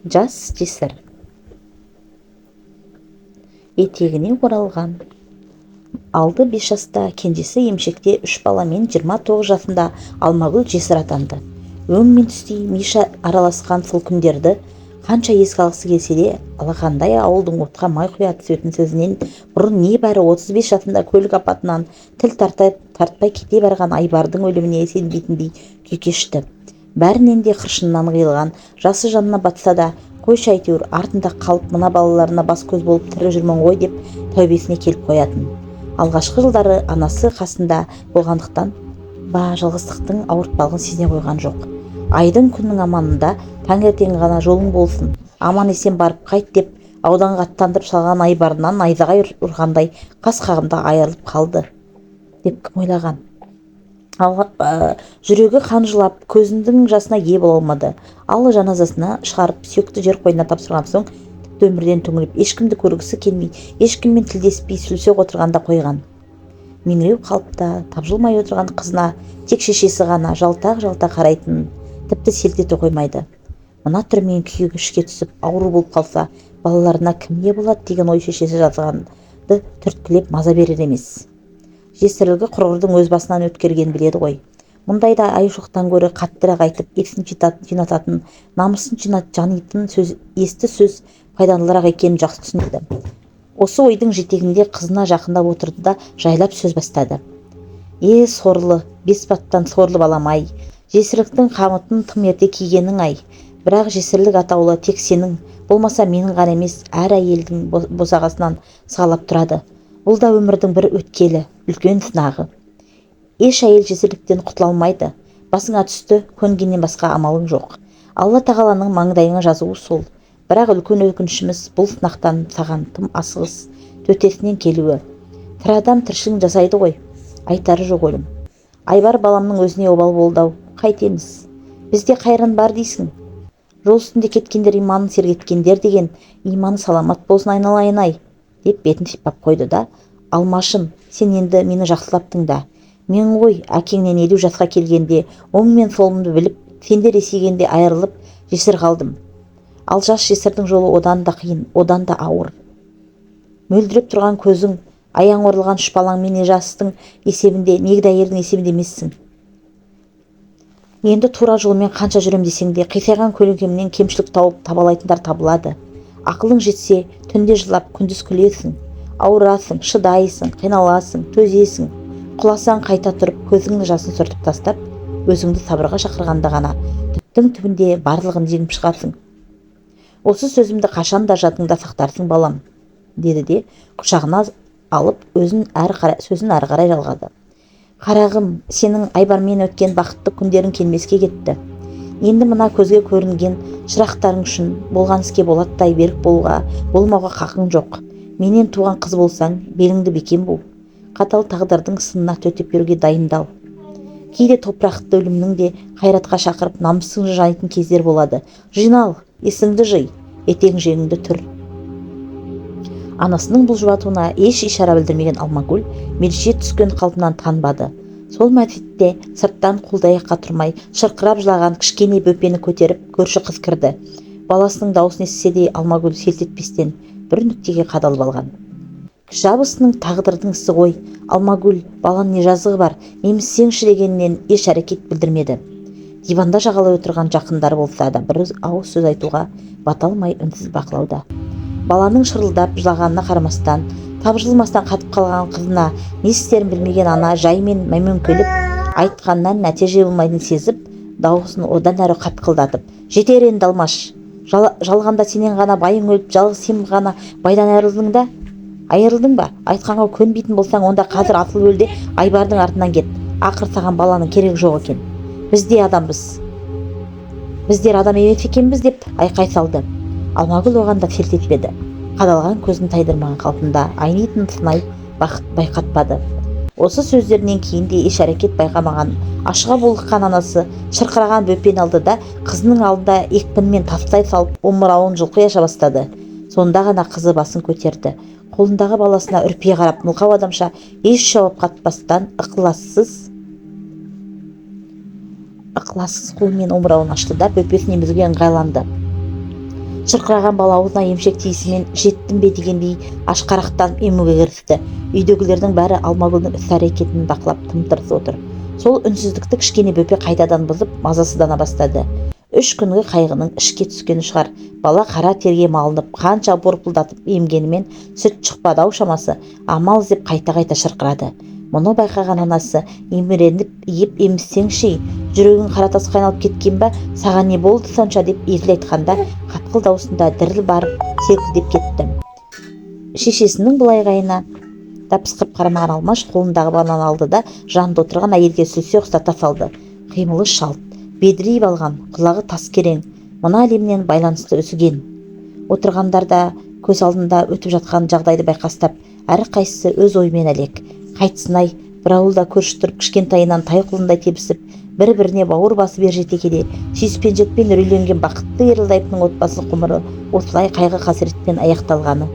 Жас жесір. Етегіне оралған. Алды 5 жаста, кенжесі емшекте 3 баламен 29 жасында Алмагүл жесір атанды. Өң мен түстей Миша араласқан сол күндерді қанша еске алғысы келсе де, алақандай ауылдың отқа май құя түсетін сөзінен бұрын небәрі 35 жасында көлік апатынан тіл тартпай кете барған Айбардың өліміне сенбейтіндей күй кешті. Бәрінен де қыршыннан қиылған, жасы жанына батса да, қойшы әйтеуір артында қалып мына балаларына бас көз болып тірі жүрмін ғой деп тәубесіне келіп қоятын. Алғашқы жылдары анасы қасында болғандықтан жалғыздықтың ауыртпалығын сезіне қойған жоқ. Айдың күннің аманында таңертең ғана жолың болсын, аман есен барып қайт деп ауданға аттандырып салған Айбарынан найзағай ұрғандай қас қағымда айырылып қалды деп кім ойлаған. Жүрегі қанжылап, көзінің жасына ие бола алмады. Ал жаназасына шығарып сүйекті жер қойнына тапсырған соң тіпті өмірден түңіліп, ешкімді көргісі келмей, ешкіммен тілдеспей сүлсөк отырғанда қойған. Меңіреу қалыпта тапжылмай отырған қызына тек шешесі ғана жалтақ-жалтақ қарайтын, тіпті селт ете қоймайды. Мына түрмен күйігі ішке түсіп, ауру болып қалса, балаларына кім не болады деген ой шешесі жазғанды түрткілеп маза берер емес. Жесірлігі құрғырдың өз басынан өткерген біледі ғой. Мұндайда айшоқтан гөрі қаттырақ айтып, епсін жинататын, намысын жанитын есті сөз пайдалырақ екенін жақсы түсінеді. Осы ойдың жетегінде қызына жақындап отырды да жайлап сөз бастады. Сорлы, бес баттан сорлы балам-ай, жесірліктің қамытын тым ерте кигенің ай. Бірақ жесірлік атаулы тек сенің, болмаса менің ғана емес, әр әйелдің босағасынан сығалап тұрады. Бұл да өмірдің бір өткелі, үлкен сынағы. Еш әйел жесірліктен құтыла алмайды. Басыңа түсті, көнгеннен басқа амалың жоқ. Алла тағаланың маңдайыңа жазуы сол. Бірақ үлкен өкінішіміз бұл сынақтан саған тым асығыс төтесінен келуі. Тірі адам тіршілігін жасайды ғой, айтары жоқ өлім. Айбар баламның өзіне обал болды-ау, қайтеміз. Бізде қайран бар дейсің. Жол үстінде кеткендер иманын сергеткендер деген, иманы саламат болсын айналайын-ай, деп бетін сипап қойды да, Алмашым, сен енді мені жақсылап тыңда. Мен ғой әкеңнен 50 жасқа келгенде, оң мен солымды біліп, сендер есейгенде айырылып, жесір қалдым. Ал жас жесірдің жолы одан да қиын, одан да ауыр. Мөлдіреп тұрған көзің, аяң орылған үш балаңмен не жастың есебінде, негді әйелдің есебінде емессің. Енді тура жолмен қанша жүрем десең де, қисайған көлеңкемнен кемшілік тауып табалайтындар табылады. Ақылың жетсе, түнде жылап, күндіз күлесің, ауырасың, шыдайсың, қиналасың, төзесің. Құласаң қайта тұрып, көзіңнің жасын сүртіп тастап, өзіңді сабырға шақырғанда ғана түптің түбінде барлығын жеңіп шығарсың. Осы сөзімді қашан да жадыңда сақтарсың балам, деді де құшағына алып сөзін әрі қарай жалғады. Қарағым, сенің Айбармен өткен бақытты күндерің келмеске кетті. Енді мына көзге көрінген шырақтарың үшін болған іске болаттай берік болмауға қақың жоқ. Менен туған қыз болсаң, беліңді бекем бу. Қатал тағдырдың сынына төтеп беруге дайындал. Кейде топырақты өлімнің де қайратқа шақырып намысыңды жанайтын кездер болады. Жинал, есіңді жи, етең жеңіңді түр. Анасының бұл жұбатуына еш ишара білдірмеген Алмагүл мелше түскен қалпынан танбады. Сол мезетте сырттан қолды-аяққа тұрмай шырқырап жылаған кішкене бөпені көтеріп көрші қыз кірді. Баласының даусын естісе де Алмагүл селт етпестен бір нүктеге қадалып алған. Кіші абысының тағдырдың ісі ғой, Алмагүл, баланың не жазығы бар, емізсеңші дегеннен еш әрекет білдірмеді. Диванда жағалай отырған жақындары болса да бір ауыз сөз айтуға бата алмай үнсіз бақылауда. Баланың шырылдап жылағанына қарамастан, тапжылмастан қатып қалған қызына не істерін білмеген ана жаймен мәймөңкелеп айтқаннан нәтиже болмайтынын сезіп, дауысын одан әрі қатқылдатып, жетер енді Алмаш, жалғанда сенен ғана байың өліп, жалғыз сен ғана байдан айырылдың ба? Айтқанға көнбейтін болсаң, онда қазір атылып өл де Айбардың артынан кет. Ақыр саған баланың керегі жоқ екен. Бізде адамбыз. Біздер адам емес екенбіз деп айқай салды. Алмагүл оған да селт етпеді. Қадалған көзін тайдырмаған қалпында айнитын сынай байқатпады. Осы сөздерінен кейін де еш әрекет байқамаған, ашыға булыққан анасы шырқыраған бөпен алды да қызының алдында екпінмен тастай салып омырауын жұлқия аша бастады. Сонда ғана қызы басын көтерді. Қолындағы баласына үрпие қарап, мылқау адамша еш жауап қатпастан ықылассыз ықылассыз қолымен омырауын ашты да бөпесін емізуге ыңғайланды. Шырқыраған бала аузына емшек тиісімен жеттім бе дегендей ашқарақтанып емуге кірісті. Үйдегілердің бәрі Алмагүлдің іс-әрекетін бақылап тым-тырыс отыр. Сол үнсіздікті кішкене бөпе қайтадан бұзып мазасыздана бастады. 3 күнгі қайғының ішке түскені шығар. Бала қара терге малынып, қанша борпылдатып емгенімен сүт шықпады-ау шамасы. Амал іздеп қайта-қайта шырқырады. Мұны байқаған анасы еміреніп еп емізсеңші, жүрегің қара тасқа айналып кеткен ба, саған не болды сонша деп езіл айтқанда қатқыл даусында діріл барып селкілдеп кетті. Шешесінің бұл айғайына да пысқырып қарамаған Алмаш қолындағы банан алды да жанында отырған әйелге сүлсе ұқсата салды. Қимылы шалт, бедірейіп алған, құлағы тас керең, мына әлемнен байланысты үзген. Отырғандар да көз алдында өтіп жатқан жағдайды байқастап, әрқайсысы өз ойымен әлек. Қайтсын-ай, бір ауылда көрші тұрып кішкентайынан тай құлындай тебісіп, бір-біріне бауыр басып ержете келе, сүйіспеншілікпен үрейленген бақытты ерлі-зайыптың отбасы ғұмыры осылай қайғы-қасіреттен аяқталғаны.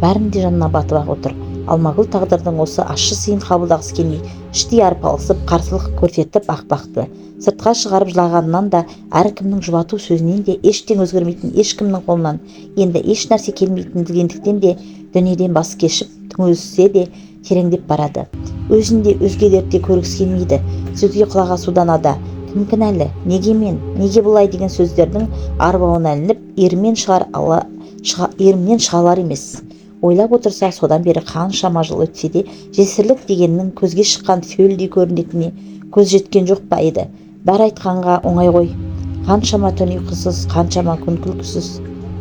Бәрін де жанына батып-ақ отыр. Алмагүл тағдырдың осы ащы сыйын қабылдағысы келмей, іштей арпалысып, қарсылық көрсетіп бақ-бақты. Сыртқа шығарып жылағанынан да, әркімнің жұбату сөзінен де, ештен өзгермейтін ешкімнің қолынан енді еш нәрсе келмейтін білгендіктен де, дүниеден бас кешіп, түңілсе де тереңдеп барады. Өзін де өзгелерді де көргісі келмейді. Сөзге құлақ асудан ада. Кім кінәлі? Неге мен? Неге бұлай деген сөздердің арбауына ілініп, ерімен шыға алар емес. Ойлап отырса, содан бері қаншама жыл өтсе де, жесірлік дегеннің көзге шыққан сөлдей көрінетініне көз жеткен жоқ па еді. Бәрі айтқанға оңай ғой. Қаншама түн ұйқысыз, қаншама күн күлкісіз.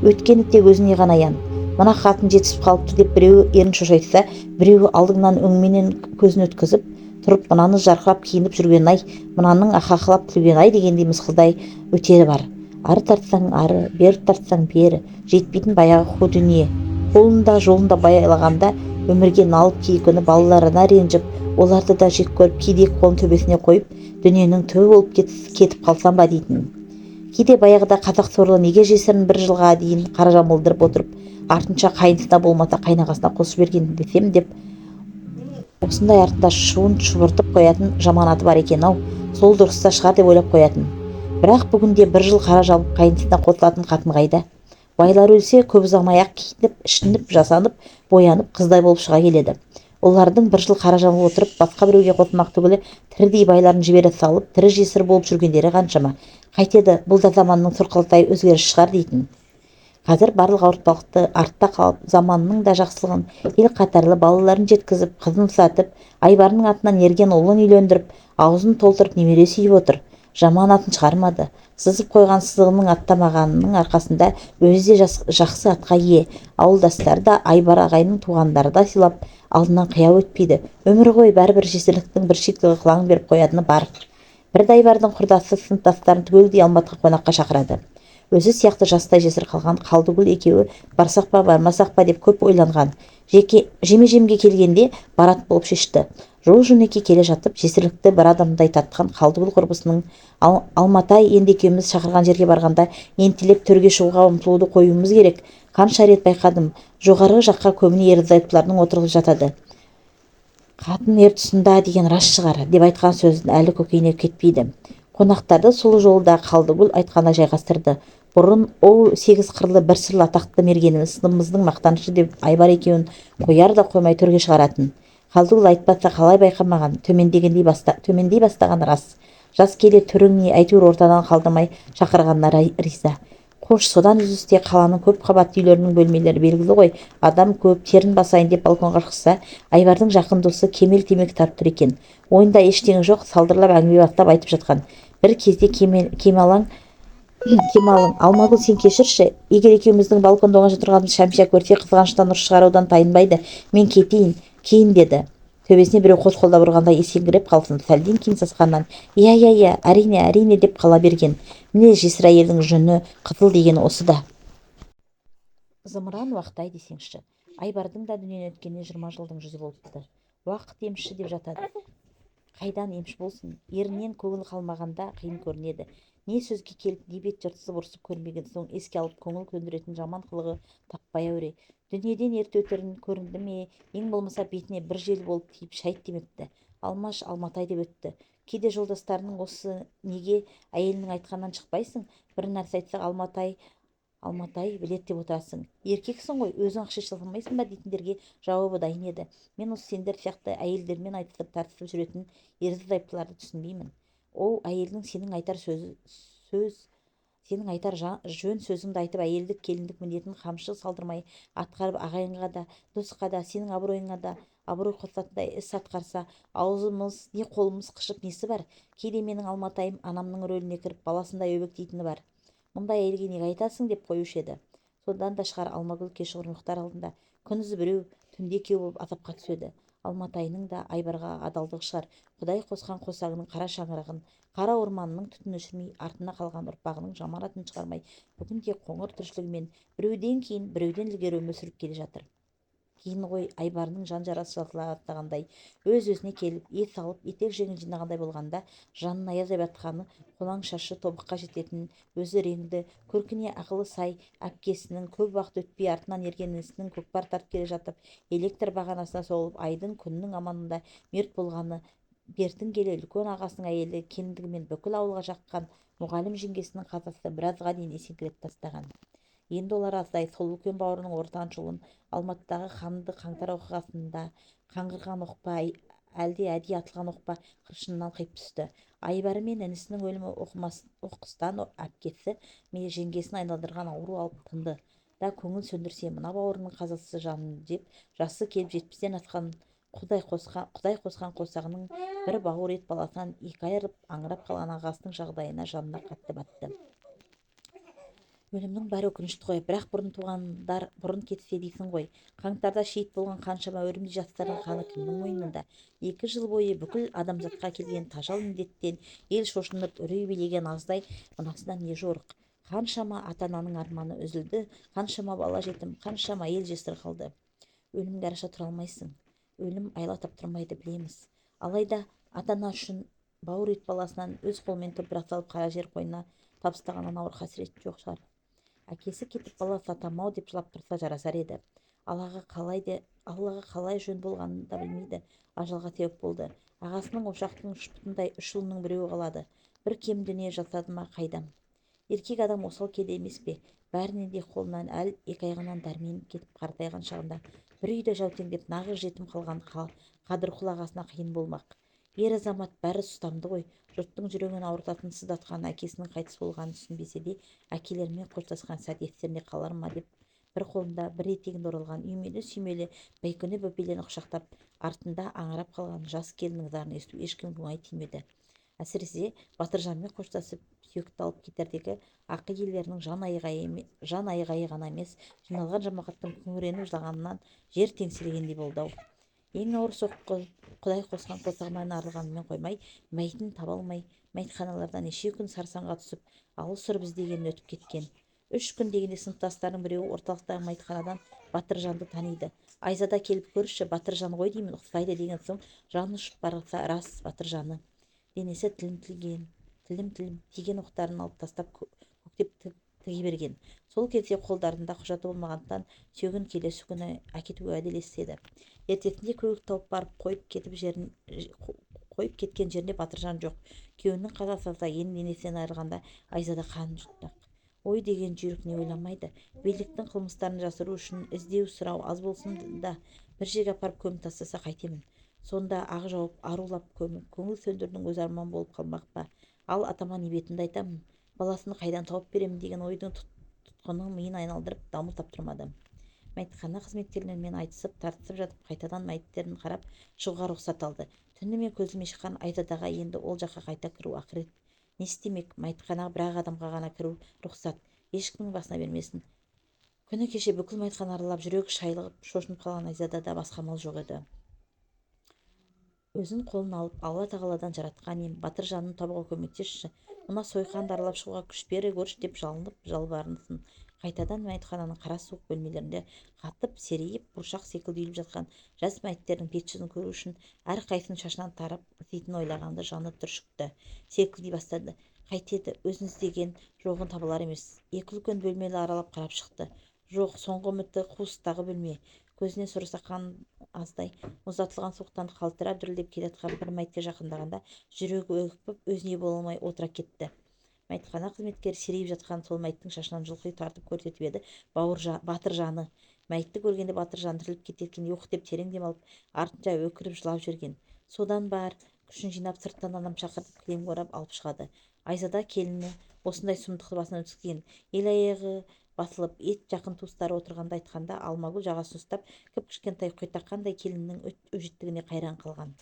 Өткені тек өзіне ғана аян. Мына қатын жетісіп қалыпты деп біреуі ерін шошайтса, біреуі алдыңнан өңменен көзін өткізіп тұрып, мынаны жарқырап киініп жүрген-ай, мынаның ақақылап күлген-ай дегендей мысқылдай өтері бар. Ары тартсаң ары, бері тартсаң бері, жетпейтін баяғы қу дүние. Қолында жолында байлағанда өмірге налып кейкіні балаларына ренжіп, оларды да жек көріп, кейде қолын төбесіне қойып, дүниенің түбі болып кетіп қалсам ба дейтін. Кейде баяғыда қазақ сорлы неге жесірін бір жылға дейін қара жамылдырып отырып, артынша қайнысына болмаса қайнағасына қосып берген десем деп, осындай артында шуын шұбыртып қоятын жаманаты бар екен-ау, сол дұрыста шығар деп ойлап қоятын. Бірақ бүгінде бір жыл қара жабып қайнысына қосылатын қатын қайда? Байлар өлсе, көп ұзамай-ақ киініп, ішініп, жасанып, боянып, қыздай болып шыға келеді. Олардың бір жыл қара жамылып отырып, басқа біреуге қосылмақ түгілі тірідей байларын жібере салып, тірі жесір болып жүргендері қаншама. Қайтеді, бұл да заманның сұрқылтай өзгеріс шығар дейтін. Қазір барлық ауыртпалықты артта қалып, заманның да жақсылығын ел қатарлы балаларын жеткізіп, қызын ұсатып, Айбарының атынан ерген ұлын үйлендіріп, аузын толтырып немере сүйіп отыр. Жаман атын шығармады. Сызып қойған сызығының аттамағанының арқасында өзі де жақсы атқа ие. Ауылдастар да, Айбар ағайының туғандары да сыйлап, алдынан қия өтпейді. Өмір ғой, бәрібір жесірліктің бір шикілі қылаң беріп қоятыны бар. Бірді Айбардың құрдасы сыныптастарын түгелдей Алматыға қонаққа шақырады. Өзі сияқты жастай жесір қалған Қалдыгүл екеуі барсақ па бармасақ па деп көп ойланған. Жеме-жемге келгенде барат болып шешті. Жол-жөнекей келе жатып, жесірлікті бір адамдай татқан Қалдыгүл құрбысының Алматай, енді екеуміз шақырған жерге барғанда ентелеп төрге шығуға ұмтылуды қоюымыз керек. Қанша рет байқадым, жоғарғы жаққа көбіне ерлі-зайыптылардың отырғызып жатады. Қатын ер тұсында деген рас шығар деп айтқан сөзін әлі көкейіне кетпейді. Қонақтарды сол жолда Қалдыгүл айтқанда жайғастырды. Бұрын ол 8 қырлы бір сырлы атақты мергеніміз, сыныбымыздың мақтанышы деп Айбар екеуін қояр да қоймай төрге шығаратын. Қалдыгүл айтпаса қалай байқамаған, төмендей бастаған рас. Жас келе түрің не, әйтеуір ортадан қалдырмай шақырғанына риза. Қош, содан үзісте қаланың көп қабатты үйлерінің бөлмелері белгілі ғой. Адам көп, терін басайын деп балконға шықса, Айбардың жақын досы Кемел темекі тартып тұр екен. Ойында ештеңе жоқ, салдырлап әңгіме бастап айтып жатқан. Бір кезде Кемалың, Алмагүл, сен кешірші, егер екеуміздің балконда оңаша тұрғанымызды Шәмшия көрсе, қызғаныштан ұрыс шығарудан тайынбайды. Мен кетейін, кейін деді. Төбесіне біреу қос қолдап ұрғандай есеңгіреп қалсын. Сәлден кейін сасқаннан, иә, әрине деп қала берген. Міне жесір әйелдің жүні қызыл деген осы да. Зымыран уақыт-ай десеңші. Айбардың да дүниеден өткеніне 20 жылдың жүзі болыпты. Уақыт емші деп жатады. Қайдан емші болсын, ерінен көңіл қалмағанда қиын көрінеді. Не сөзге келіп, не бет жыртысып ұрсып көрмеген соң еске алып көңіл көндіретін жаман қылығы таппай әуре. Дүниеден ерте өтерін көрінді ме, ең болмаса бетіне бір жел болып тиіп шайт демепті. Алмаш Алматай деп өтті. Кейде жолдастарының осы неге әйелінің айтқанынан шықпайсың, бір нәрсе айтсақ Алматай білет деп отырасың. Еркексің ғой, өзің ақ шеше алмайсың ба дейтіндерге жауабы дайын еді. Мен осы сендер сияқты әйелдермен айтысып тартысып жүретін ерлі-зайыптыларды түсінбеймін. Ол әйелдің сенің айтар жөн сөзіңді айтып әйелдік келіндік міндетін қамшы салдырмай атқарып ағайынға да досқа да сенің абыройыңа да абырой қосатындай іс атқарса аузымыз не қолымыз қышып несі бар. Кейде менің Алматайым анамның рөліне кіріп баласындай өбектейтіні бар. Мұндай әйелге неге айтасың деп қоюшы еді. Содан да шығар Алмагүл кешқұрым ұйықтар алдында күндіз біреу түнде екеу болып азапқа түседі. Алматайының да Айбарға адалдығы шығар. Құдай қосқан қосағының қара шаңырағын, қара орманының түтін өшірмей, артына қалған ұрпағының жаман атын шығармай, бүгінде қоңыр тіршілігімен біреуден кейін біреуден ілгері өмір сүріп келе жатыр. Кейін ғой Айбарының жан жарасы жазылақтағандай өз-өзіне келіп ет салып етек жеңін жинағандай болғанда жанын аяздай батқаны қолаң шашы тобыққа жететін өзі реңді көркіне ақылы сай әпкесінің көп уақыт өтпей артынан ерген інісінің көкпар тартып келе жатып электр бағанасына соғылып айдың күннің аманында мерт болғаны бертін келе үлкен ағасының әйелі келіндігімен бүкіл ауылға жаққан мұғалім жеңгесінің қазасы біразға дейін есеңгіреп тастаған. Енді олар аздай сол үлкен бауырының ортаншылын Алматыдағы қанды қаңтар оқиғасында қаңғырған оқпа әлде әдейі атылған оқпа қыршынынан қиып түсті. Айбары мен інісінің өлімі оқыстан әпкесі жеңгесін айналдырған ауру алып тынды да көңіл сөндірсе мына бауырының қазасы жанын жеп жасы келіп 70-тен асқан Құдай қосқан қосағының бір бауыр ет баласынан екі айырылып аңырап қалған ағасының жағдайына жанына қатты батты. Өлімнің бәрі өкінішті ғой, бірақ бұрын туғандар бұрын кетсе дейсің ғой. Қаңтарда шейіт болған қаншама өрімдей жастардың қаны кімнің мойнында? 2 жыл бойы бүкіл адамзатқа келген тажал індеттен ел шошынып үрей билеген аздай мынасынан не жорық? Қаншама ата-ананың арманы үзілді, қаншама бала жетім, қаншама әйел жесір қалды. Өлімге араша тұра алмайсың. Өлім айла таптырмайды, білеміз. Алайда ата-ана үшін бауыр ет баласынан өз қолымен топырақ салып қара жер қойнына табыстағаннан ауыр қасірет жоқ шығар. Әкесі кетіп баласы атам-ау деп жылап тұрса жарасар еді. Аллаға қалай жөн болғанын да білмейді, ажалға себеп болды. Ағасының ошақтың шпытындай 3 ұлының біреуі қалады. Бір кем дүние жасады ма қайдам. Еркек адам осал кеді емес пе? Бәрінен де қолынан екі аяғынан дәрмен кетіп қартайған шағында бір үйде жәутеңдеп нағыз жетім қалған қадырқұл ағасына қиын болмақ. Ер азамат бәрі сұстамды ғой. Жұрттың жүрегін ауыртатын сыздатқан әкесінің қайтыс болғанын түсінбесе де әкелерімен қоштасқан сәт естеріне қалар ма деп бір қолында бір етегінде оралған үймелі-сүймелі бәйкөне бөпелерін құшақтап артында аңырап қалған жас келіннің зарын есту ешкімге оңай тимеді. Әсіресе Батыржанмен қоштасып сүйекті алып кетердегі ақы иелерінің жан айғайы ғана емес, жиналған жамағаттың күңіреніп жылағанынан жер теңселгендей болды-ау. Ең ауыр соққы Құдай қосқан қосағынан арылғанымен қоймай, мәйітін таба алмай, мәйітханаларда неше күн сарсаңға түсіп, алыс ұрып іздегенін өтіп кеткен. 3 күн дегенде сыныптастарының біреуі орталықтағы мәйітханадан Батыржанды таниды. Айзада келіп көрші, Батыржан ғой деймін, ұқсайды деген соң жаны ұшып барса рас Батыржаны. Денесі тілім тиген оқтарын алып тастап көктеп тіге берген. Сол кезде қолдарында құжаты болмағандықтан сүйегін келесі күні әкетуге уәделеседі. Ертесінде көлік тауып барып қойып кеткен жерінде Батыржан жоқ. Күйеуінің қазасы енді денесінен айырылғанда Айзада қан жұттақ. Ой деген жүйрік не ойламайды. Биліктің қылмыстарын жасыру үшін іздеу сұрау аз болсын да бір жерге апарып көміп тастаса қайтемін. Сонда ақ жауып арулап көміп көңіл сөндірудің өз арман болып қалмақ па? Ал атама не бетімді айтамын? Баласын қайдан тауып беремін деген ойдың тұтқаны миын айналдырып дамыл таптырмады. Мәйітхана қызметкерлерімен айтысып тартысып жатып қайтадан мәйіттерін қарап шығуға рұқсат алды. Түнімен көзіме шыққан Айзадаға енді ол жаққа қайта кіру ақырет. Не істемек? Мәйітханаға бір-ақ адамға ғана кіру рұқсат, ешкімнің басына бермесін. Күні кеше бүкіл мәйітхана аралап жүрегі шайлығып шошынып қалған Айзадада басқа амал жоқ еді. Өзін қолын алып Алла тағаладан жаратқан ем, Батыржанын табуға көмектесші, мына сойқанды аралап шығуға күш бере көрші деп жалынып жалбарынысын. Қайтадан мәйітхананың қара суық бөлмелерінде қатып серейіп бұршақ секілді үйіліп жатқан жас мәйіттердің бет-жүзін көру үшін әрқайсының шашынан тарап іздейтін ойлағанды жаны түршікті, селкілдей бастады. Қайтеді, өзін іздеген жоғын табылар емес. 2 үлкен бөлмені аралап қарап шықты. Жоқ, соңғы үміті қуыстағы бөлме. көзіне сұраса қан аздай мұздатылған суықтан қалтырап дірілдеп келе жатқан бір мәйтке жақындағанда жүрегі өкпіп өзіне бола алмай отыра кетті. Мәйтхана қызметкері серейіп жатқан сол мәйттің шашынан жұлқи тартып көрсетіп еді. Батыржаны. Мәйтті көргенде Батыржан тіріліп кеткендей ух деп терең демалып, артынша өкіріп жылап жүрген. Содан бар күшін жинап сырттан адам шақыртып кілемге орап алып шығады. Айзада келіні осындай сұмдықты басынан өткізген. Ел аяғы басылып, ет жақын туыстары отырғанда айтқанда Алмагүл жағасын ұстап, кіп-кішкентай қойтаққандай келіннің өжеттігіне қайран қалған.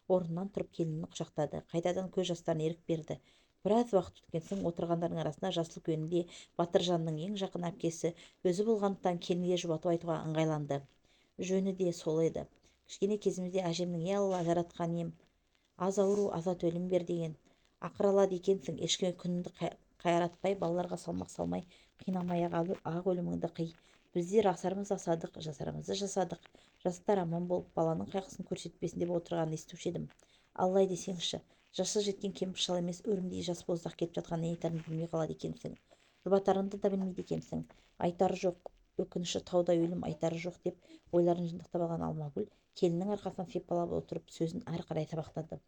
Орнынан тұрып келінін құшақтады. Қайтадан көз жастарына ерік берді. Біраз уақыт өткен соң отырғандардың арасында жасыл көнінде Батыржанның ең жақын әпкесі өзі болғандықтан келінге жұбату айтуға ыңғайланды. Жөні де сол еді. Кішкене кезімізде әжемнің "Е алла, жаратқан ем, аз ауру азат өлім бер" деген. Ақыр алады екенсің, ешкімге күніңді қайратпай, балаларға салмақ салмай, қинамай ақ өліміңді қый. Біздер асарымызды асадық, жасарымызды жасадық. Жастар аман болып, баланың қайғысын көрсетпесін деп отырғанын естуші едім. Аллай десеңші, жасы жеткен кемпір шал емес, өрімдей жас боздақ кетіп жатқан не айтарын білмей қалады екенсің. Жұбатарыңды да білмейді екенсің. Айтары жоқ, өкініші таудай өлім, айтары жоқ деп ойларын жинақтап алған Алмагүл келіннің арқасынан сипалап отырып сөзін ары қарай сабақтады.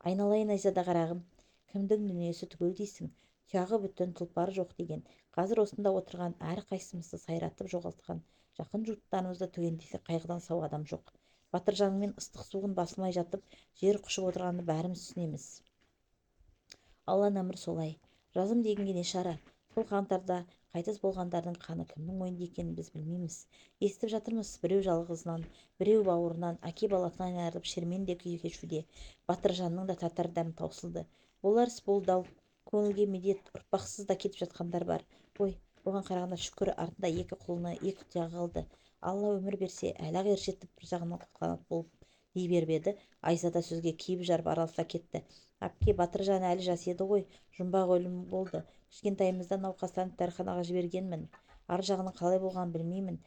Айналайын Айзада қарағым, кімдің дүниесі түгел дейсің, тұяғы бүтін, тұлпары жоқ деген. Қазір осында отырған әрі қайсымызды сайратып жоғалтқан жақын жұрттарымызды түгендесе қайғыдан сау адам жоқ. Батыржанмен ыстық суығын басылмай жатып жер құшып отырғанды бәріміз түсінеміз. Алланың әмірі солай. Жазым дегенге не шара? Сол қаңтарда қайтыс болғандардың қаны кімнің мойнында екенін біз білмейміз. Естіп жатырмыз, біреу жалғызынан, біреу бауырынан, әке баласынан айырылып шерменде күй кешуде. Батыржанның да татар дәмі таусылды. Болар іс болды ау. Көңілге медет, ұрпақсыз да кетіп жатқандар бар. Ой, оған қарағанда шүкір, артында екі құлыны, екі тұяғы қалды. Алла өмір берсе, әлі-ақ ержетіп бір жағынан құтқанат болып дей беріп еді. Айзада сөзге киіп жарып араласа кетті. Әпке, Батыржан әлі жас еді ғой, жұмбақ өлім болды. Кішкентайымызда науқастанып дәріханаға жібергенмін. Ар жағының қалай болғанын білмеймін.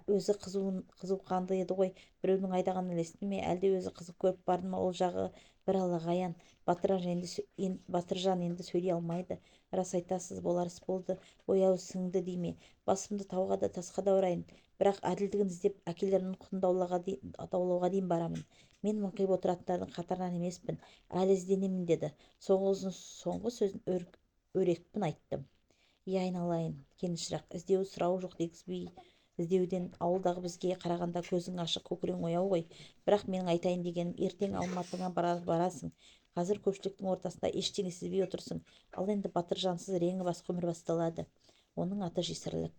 Өзі қызу қанды еді ғой, біреудің айдағанын ілесті ме, әлде өзі қызық көріп барды ма, ол жағы бір Аллаға аян. Батыржан енді сөйлей алмайды. Рас айтасыз, болар іс болды. Ой-ау сіңді дейме, басымды тауға да тасқа да ұрайын. Бірақ әділдігін іздеп әкелерінің құнын даулауға дейін барамын. Мен мыңқиып отыратындардың қатарынан емеспін, әлі ізденемін деді. Соңғы сөзін өрекпін айтты. Айналайын, келіншірақ, іздеу сұрау жоқ дегізбей, іздеуден ауылдағы бізге қарағанда көзің ашық, көкірегің ояу ғой. Бірақ менің айтайын дегенім, ертең Алматыңа барасың. Қазір көпшіліктің ортасында ештеңе сезбей отырсың. Ал енді Батыржансыз реңі басқа өмір басталады. Оның аты жесірлік.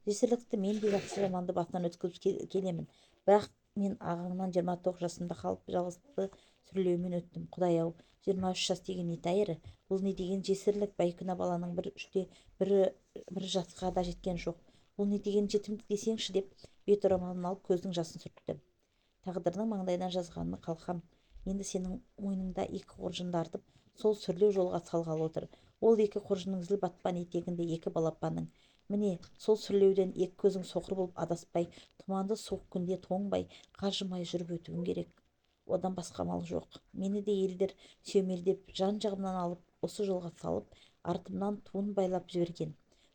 Жесірлікті мен де жақсы жаманды басынан өткізіп келемін. Бірақ мен ағаңнан 29 жасымда қалып жалғыздықты сүрлеумен өттім. Құдай-ау, 23 жас деген не тәйірі? Бұл не деген жесірлік? Бәйкүнә баланың бір жасқа да жеткен жоқ. Бұл не деген жетімдік десеңші деп бет орамалын алып көздің жасын сүртті. Тағдырының маңдайдан жазғаны қалқам. Енді сенің мойныңда екі қоржынды артып, сол сүрлеу жолға салғалы отыр. Ол екі қоржынның зіл батпан етегінде екі балапаның. Міне, сол сүрлеуден екі көзің соқыр болып адаспай, тұманды суық күнде тоңбай, қажымай жүріп өтуің керек. Одан басқа амал жоқ. Мені де елдер сүйемелдеп, жан-жағымнан алып, осы жолға салып, артымнан туын байлап жіберген.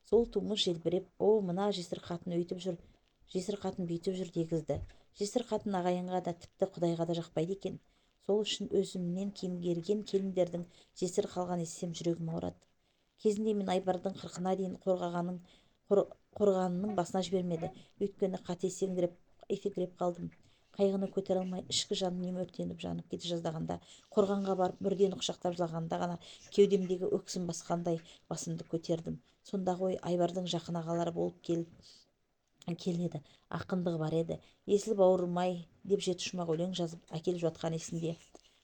Сол туымыз желбіреп, о, мына жесір қатын өйтіп жүр, жесір қатын бүйтіп жүр дегізді. Жесір қатын ағайынға да, тіпті Құдайға да жақпайды екен. Сол үшін өзімнен кемгерген келіндердің жесір қалған естісем жүрегім ауырады. Кезінде мен Айбардың 40-на дейін қорғанының басына жібермеді. Өйткені қате есеңгіреп қалдым. Қайғыны көтере алмай, ішкі жаным өртеніп жанып кете жаздағанда, қорғанға барып мүрдені құшақтап жылағанда ғана кеудемдегі өксім басқандай басымды көтердім. Сонда ғой Айбардың жақын ағалары болып келеді, ақындығы бар еді. Есіл бауырым-ай деп 7 шумақ өлең жазып әкеліп жатқан есінде.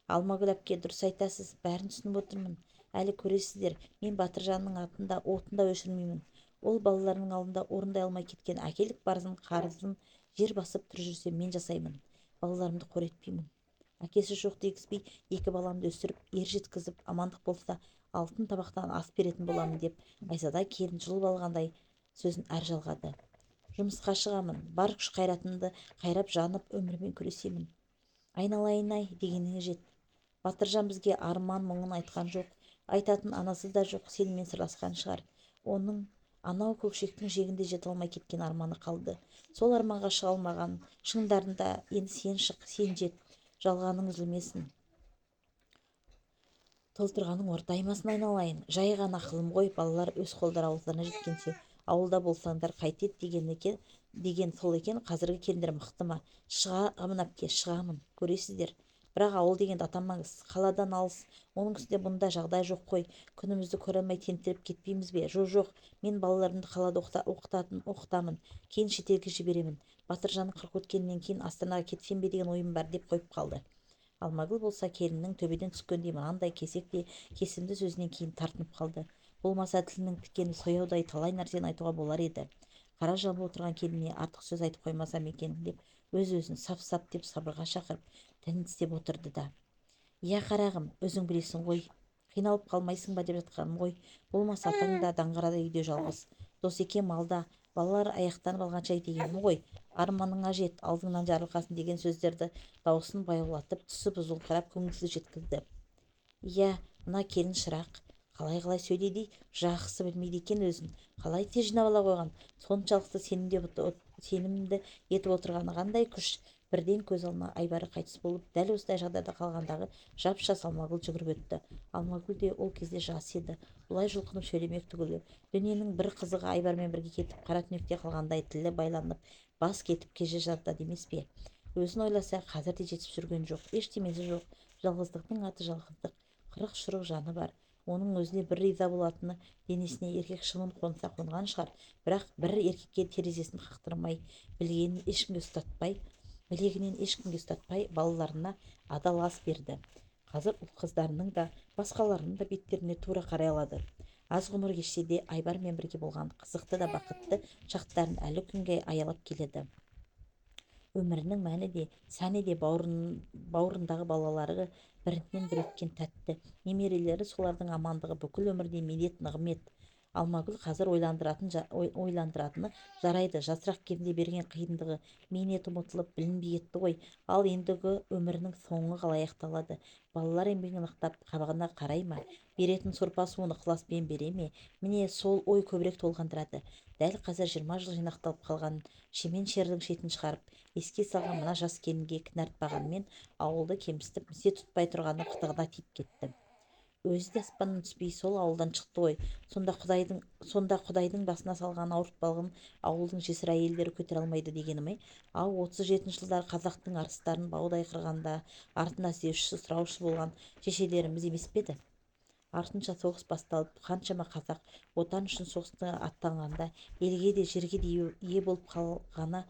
Алмагүл әпке, дұрыс айтасыз, бәрін түсініп отырмын. Әлі көресіздер, мен Батыржанның атында отында өшірмеймін. Ол балаларының алдында орындай алмай кеткен әкелік қарызын жер басып тірі жүрсем мен жасаймын. Балаларымды қор етпеймін. Әкесі жоқ дегізбей, екі баламды өсіріп, ер жеткізіп, амандық болса, алтын табақтан ас беретін боламын деп, Айзада келін жұлып алғандай сөзін әр жалғады. Жұмысқа шығамын, бар күш қайратымды қайрап жанып өмірмен күресемін. Айналайын-ай дегеніңе жет. Батыржан бізге арман мұңын айтқан жоқ, айтатын анасы да жоқ, сенімен сырласқан шығар. Оның анау көкшектің жегінде жете алмай кеткен арманы қалды. Сол арманға шыға алмаған шыңдарында енді сен шық, сен жет, жалғаның үзілмесін, толтырғаның ортаймасын айналайын. Жай ғана ақылым ғой, балалар өз қолдары ауыздарына жеткенше ауылда болсаңдар қайтет деген сол екен. Қазіргі келіндер мықты ма? Шығамын әпке, шығамын, көресіздер. Бірақ ауыл дегенді атамаңыз, қаладан алыс, оның үстінде бұнда жағдай жоқ қой. Күнімізді көре алмай тентіреп кетпейміз бе? Жоқ, мен балаларымды қалада оқытамын, кейін шетелге жіберемін. Батыржанның қырық өткеннен кейін Астанаға кетсем бе деген ойым бар, деп қойып қалды. Алмагүл болса келіннің төбеден түскендей мынандай кесекте кесімді сөзінен кейін тартынып қалды. Болмаса тілінің тікені сояудай талай нәрсені айтуға болар еді. Қара жамылып отырған келініне артық сөз айтып қоймасам екен деп өз-өзін сап-сап деп сабырға шақырып тілін тістеп отырды да: «Иә қарағым, өзің білесің ғой, қиналып қалмайсың ба деп жатқаным ғой. Болмаса атаң да даңғырада үйде жалғыз. Досеке малда, балалар аяқтанып алғанша дегенім ғой. Арманыңа жет, алдыңнан жарылқасын» деген сөздерді даусын баяулатып, түсі бұзылыңқырап көңілсіз жеткізді. Иә, мына келін шырақ қалай сөйлейді, жақсы білмейді екен өзін. Қалай тез жинап ала қойған, соншалықты сенімді етіп отырғаны қандай күш. Бірден көз алдына Айбары қайтыс болып, дәл осындай жағдайда қалғандағы жап-жас Алмагүл жүгіріп өтті. Алмагүл де ол кезде жас еді. Бұлай жұлқынып сөйлемек түгілі, дүниенің бір қызығы Айбармен бірге кетіп қара түнекте қалғандай тілі байланып, бас кетіп кеже жатады емес пе? Өзін ойласа, қазір де жетіп жүрген жоқ, ештемесі жоқ. Жалғыздықтың аты жалғыздық. Қырық-шұрық жаны бар. Оның өзіне бір риза болатыны денесіне еркек шымын қонса қонған шығар. Бірақ бір еркекке терезесін қақтырмай, білегінен ешкімге ұстатпай, балаларына адал ас берді. Қазір ұл-қыздарының да, басқаларының да беттеріне тура қарай алады. Аз ғұмыр кешсе де Айбармен бірге болған қызықты да бақытты шақтарын әлі күнге аялап келеді. Өмірінің мәні де, сәні де бауырындағы балалары бірінен бір өткен тәтті, немерелері солардың амандығы бүкіл өмірде медет нығмет. Алмагүл қазір ойландыратыны жарайды, жасырақ кезінде берген қиындығы, менеті ұмытылып білінбей кетті ғой. Ал ендігі өмірінің соңы қалай аяқталады? Балалар еңбегін ықтап қабағына қарай ма? Беретін сорпа-суын ықыласпен бере ме? Міне сол ой көбірек толғандырады. Дәл қазір 20 жыл жинақталып қалған шемен шердің шетін шығарып, еске салған мына жас келінге кінәртпағанмен ауылды кемсітіп місе тұтпай тұрғаны қытығына тиіп кетті. Өзі де аспаннан түспей сол ауылдан шықты ғой. Сонда құдайдың басына салған ауыртпалығын ауылдың жесір әйелдері көтере алмайды дегені ме? 37 жылдары қазақтың арыстарын баудай қырғанда артына іздеуші, сұраушы болған шешелеріміз емес пе еді? Артынша соғыс басталып, қаншама қазақ отан үшін соғысқа аттанғанда елге де жерге де ие болып қалмай,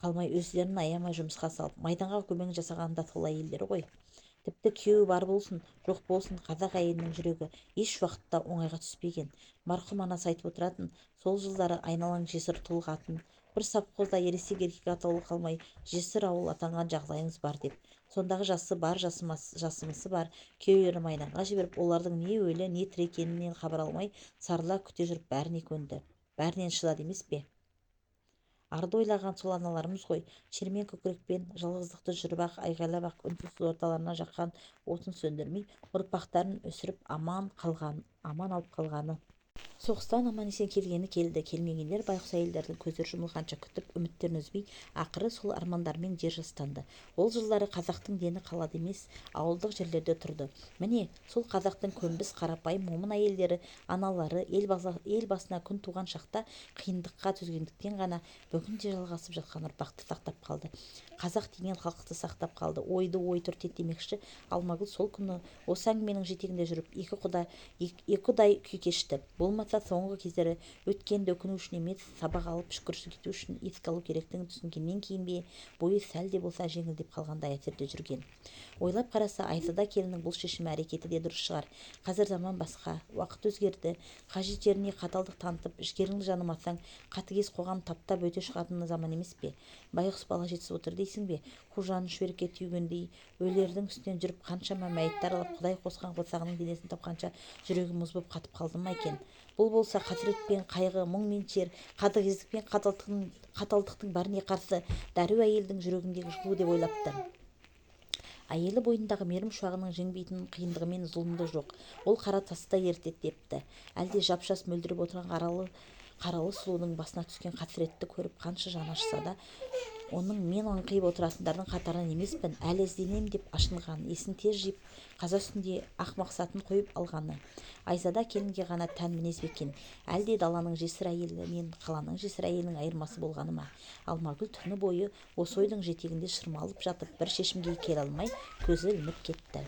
өздерін аямай жұмысқа салып, майданға көмек жасаған да сол әйелдер ғой. Тіпті күйеуі бар болсын, жоқ болсын, қазақ әйелінің жүрегі еш уақытта оңайға түспеген. Марқұм анасы айтып отыратын, сол жылдары айналаң жесір тұлғатын, бір совхозда ересек еркек атаулы қалмай жесір ауыл атанған жағдайыңыз бар деп. Сондағы жасы бар, жасымысы бар күйеулері майданға жіберіп, олардың не өлі не тірі екенінен хабар алмай сарыла күте жүріп бәріне көнді, бәрінен шыдады емес пе? Арды ойлаған сол аналарымыз ғой. Шермен көкірекпен жалғыздықты жүріп-ақ, айғайлап-ақ үнсіз орталарына жаққан отын сөндірмей, ұрпақтарын өсіріп аман алып қалғаны. Соғыстан аман-есен келгені келді, келмегендер байғұс әйелдердің көздері жұмылғанша күтіп, үміттерін үзбей, ақыры сол армандарымен жер жастанды. Ол жылдары қазақтың дені қалада емес, ауылдық жерлерде тұрды. Міне, сол қазақтың көнбіс, қарапайым, момын әйелдері, аналары ел басына күн туған шақта қиындыққа төзгендіктен ғана бүгінде жалғасып жатқан ұрпақты сақтап қалды. Қазақ деген халықты сақтап қалды. Ойды ой түртеді демекші. Алмагүл сол күні осы әңгіменің жетегінде жүріп, екіұдай күй кешті. Болмаса соңғы кездері өткенді өкіну үшін емес, сабақ алып шүкіршілік ету үшін еске алу керектігін түсінгеннен кейін бе, бойы сәл де болса жеңілдеп қалғандай әсерде жүрген. Ойлап қараса, Айзада келіннің бұл шешімі, әрекеті де дұрыс шығар. Қазір заман басқа, уақыт өзгерді. Қажет жеріне қаталдық танытып, жігеріңді жанымасаң, қатыгез қоғам таптап өте шығатын заман емес пе? Байғұс бала жетісіп отыр дейсің бе? Қужаны шүберекке түйгендей өлердің үстінен жүріп, қаншама мәйітті аралап, Құдай қосқан қосағының денесін тапқанша жүрегі мұз боп қатып қалды ма екен? Бұл болса қасірет пен қайғы, мұң мен шер, қатыгездік пен қаталдықтың бәріне қарсы дәру әйелдің жүрегіндегі жылу деп ойлапты. Әйелі бойындағы мейірім шуағының жеңбейтін қиындығы мен зұлымдығы жоқ. Ол қара тасты да ерітеді депті. Әлде жап-жас мөлдіреп отырған қаралы сұлудың басына түскен қатыретті көріп қанша жаны ашыса да оның мен аңқиып отыратындардың қатарынан емеспін, әлі ізденем деп ашынғаны, есін тез жиып қаза үстінде ақ мақсатын қойып алғаны айзада келінге ғана тән мінез бе екен, әлде даланың жесір әйелі мен қаланың жесір әйелінің айырмасы болғаны ма? Алмагүл түні бойы осы ойдың жетегінде шырмалып жатып бір шешімге келе алмай көзі ілініп кетті.